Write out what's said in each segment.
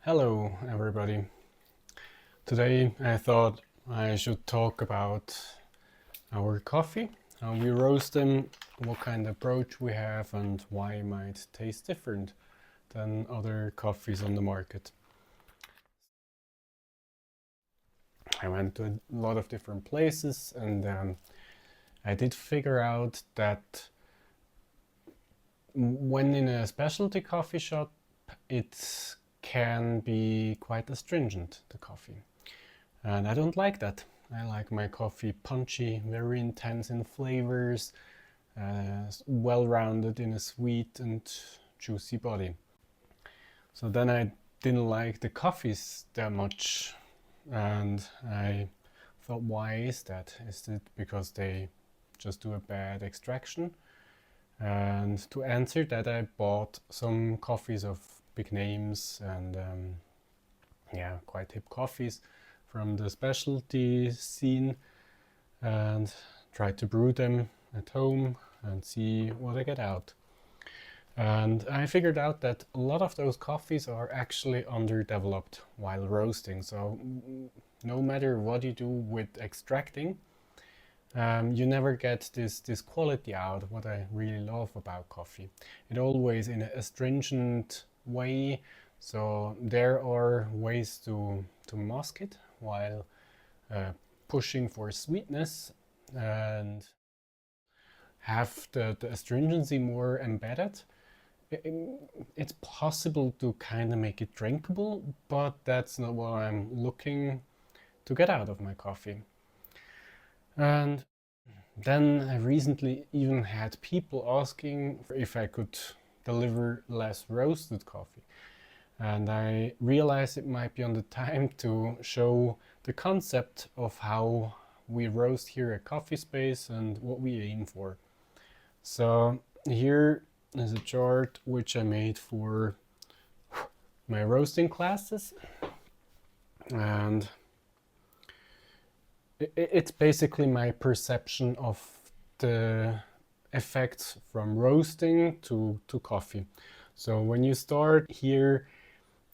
Hello, everybody. Today I thought I should talk about our coffee, how we roast them, what kind of approach we have, and why it might taste different than other coffees on the market. I went to a lot of different places and I did figure out that when in a specialty coffee shop, it can be quite astringent, the coffee. And I don't like that. I like my coffee punchy, very intense in flavors, well rounded in a sweet and juicy body. So then I didn't like the coffees that much, and I thought, why is that? Is it because they just do a bad extraction? And to answer that, I bought some coffees of big names and yeah, quite hip coffees from the specialty scene and tried to brew them at home and see what I get out. And I figured out that a lot of those coffees are actually underdeveloped while roasting. So no matter what you do with extracting, you never get this quality out, what I really love about coffee. It always in a astringent way, so there are ways to mask it while pushing for sweetness and have the astringency more embedded. It's possible to kind of make it drinkable, but that's not what I'm looking to get out of my coffee. And then I recently even had people asking if I could deliver less roasted coffee. And I realized it might be on the time to show the concept of how we roast here at Coffee Space and what we aim for. So here is a chart which I made for my roasting classes, and it's basically my perception of the effects from roasting to coffee. So when you start here,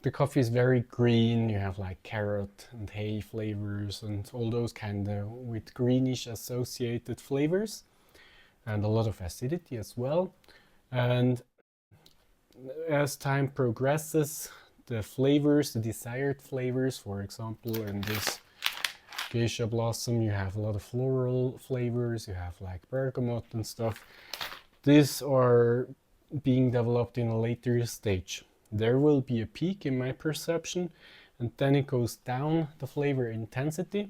the coffee is very green. You have like carrot and hay flavors and all those kind of with greenish associated flavors and a lot of acidity as well. And as time progresses, the flavors, the desired flavors, for example, in this geisha blossom, you have a lot of floral flavors, you have like bergamot and stuff. These are being developed in a later stage. There will be a peak in my perception, and then it goes down the flavor intensity.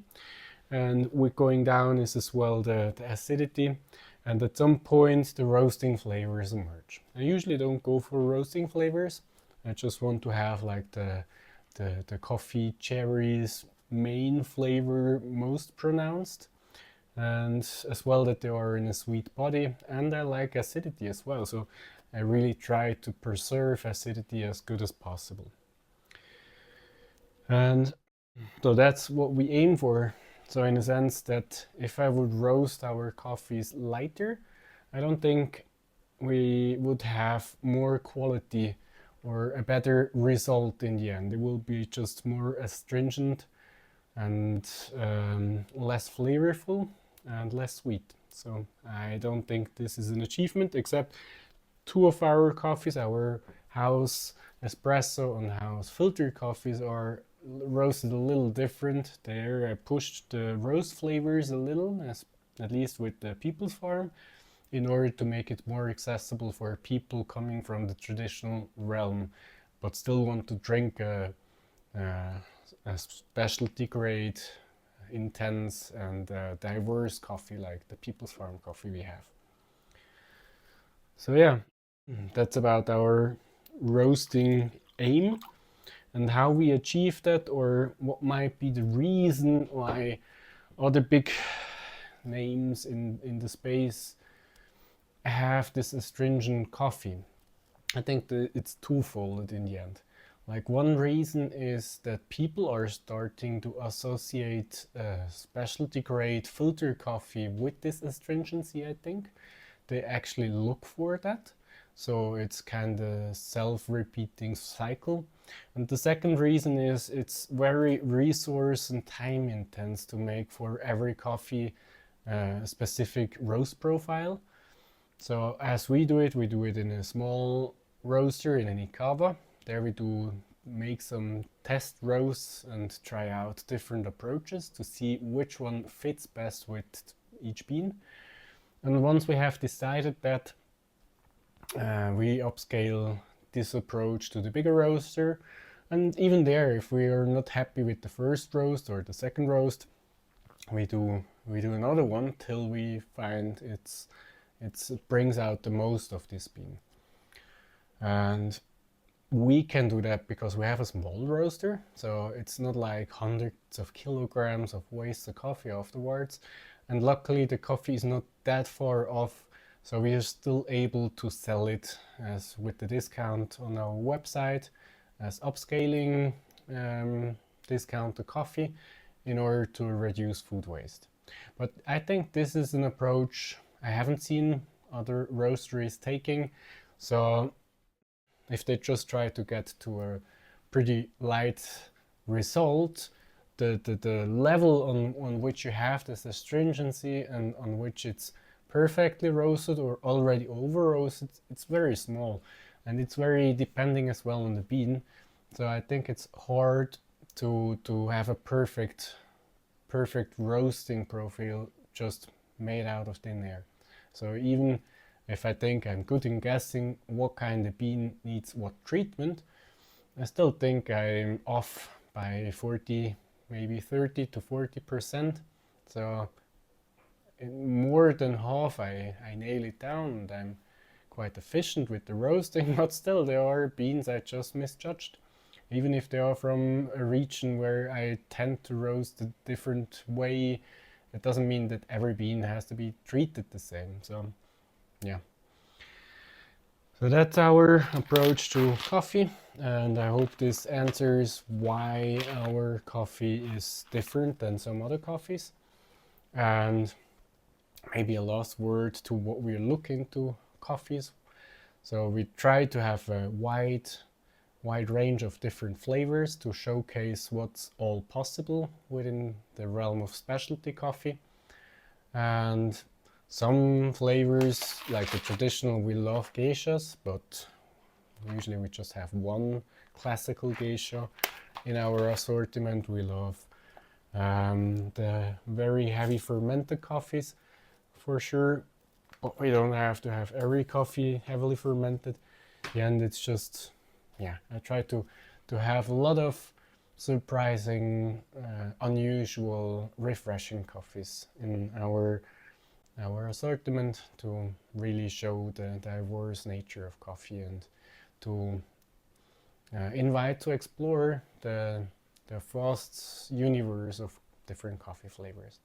And with going down is as well the acidity. And at some point, the roasting flavors emerge. I usually don't go for roasting flavors. I just want to have like the coffee cherries main flavor most pronounced, and as well that they are in a sweet body, and I like acidity as well, so I really try to preserve acidity as good as possible. And so that's what we aim for. So in a sense that if I would roast our coffees lighter, I don't think we would have more quality or a better result in the end. It will be just more astringent and less flavorful and less sweet. So I don't think this is an achievement, except two of our coffees, our house espresso and house filter coffees, are roasted a little different. There I pushed the roast flavors a little, at least with the People's Farm, in order to make it more accessible for people coming from the traditional realm, but still want to drink a specialty grade, intense and diverse coffee like the People's Farm coffee we have. So yeah, that's about our roasting aim and how we achieve that, or what might be the reason why other big names in the space have this astringent coffee. I think that it's twofold in the end. Like one reason is that people are starting to associate specialty grade filter coffee with this astringency, I think. They actually look for that. so it's kind of self-repeating cycle. And the second reason is it's very resource and time intense to make for every coffee a specific roast profile. So as we do it in a small roaster in an Icava. There we do make some test roasts and try out different approaches to see which one fits best with each bean. And once we have decided that, we upscale this approach to the bigger roaster. And even there, if we are not happy with the first roast or the second roast, we do another one till we find it brings out the most of this bean. And we can do that because we have a small roaster, so it's not like hundreds of kilograms of wasted coffee afterwards. And luckily the coffee is not that far off, so we are still able to sell it as with the discount on our website as upscaling discount to coffee in order to reduce food waste. But I think this is an approach I haven't seen other roasteries taking. So if they just try to get to a pretty light result, the level on which you have this astringency and on which it's perfectly roasted or already over roasted, it's very small, and it's very depending as well on the bean. So I think it's hard to have a perfect roasting profile just made out of thin air. So even if I think I'm good in guessing what kind of bean needs what treatment, I still think I'm off by 40, maybe 30 to 40%. So in more than half I nail it down, and I'm quite efficient with the roasting, but still there are beans I just misjudged. Even if they are from a region where I tend to roast a different way, it doesn't mean that every bean has to be treated the same. So yeah. So that's our approach to coffee, and I hope this answers why our coffee is different than some other coffees. And maybe a last word to what we're looking to coffees. So we try to have a wide range of different flavors to showcase what's all possible within the realm of specialty coffee. And some flavors, like the traditional, we love geishas, but usually we just have one classical geisha in our assortment. We love the very heavy fermented coffees for sure, but we don't have to have every coffee heavily fermented. And it's just, yeah, I try to have a lot of surprising, unusual, refreshing coffees in our assortment to really show the diverse nature of coffee and to invite to explore the vast universe of different coffee flavors.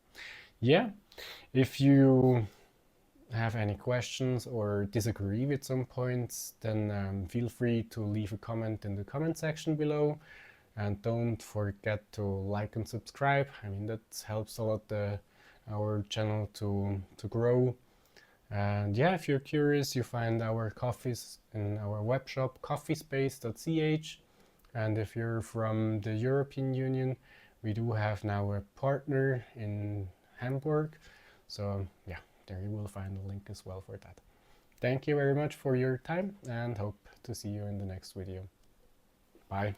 Yeah, if you have any questions or disagree with some points, then feel free to leave a comment in the comment section below, and don't forget to like and subscribe. I mean, that helps a lot our channel to grow. And yeah, if you're curious, you find our coffees in our web shop coffeespace.ch. And if you're from the European Union, we do have now a partner in Hamburg. So yeah, there you will find a link as well for that. Thank you very much for your time, and hope to see you in the next video. Bye.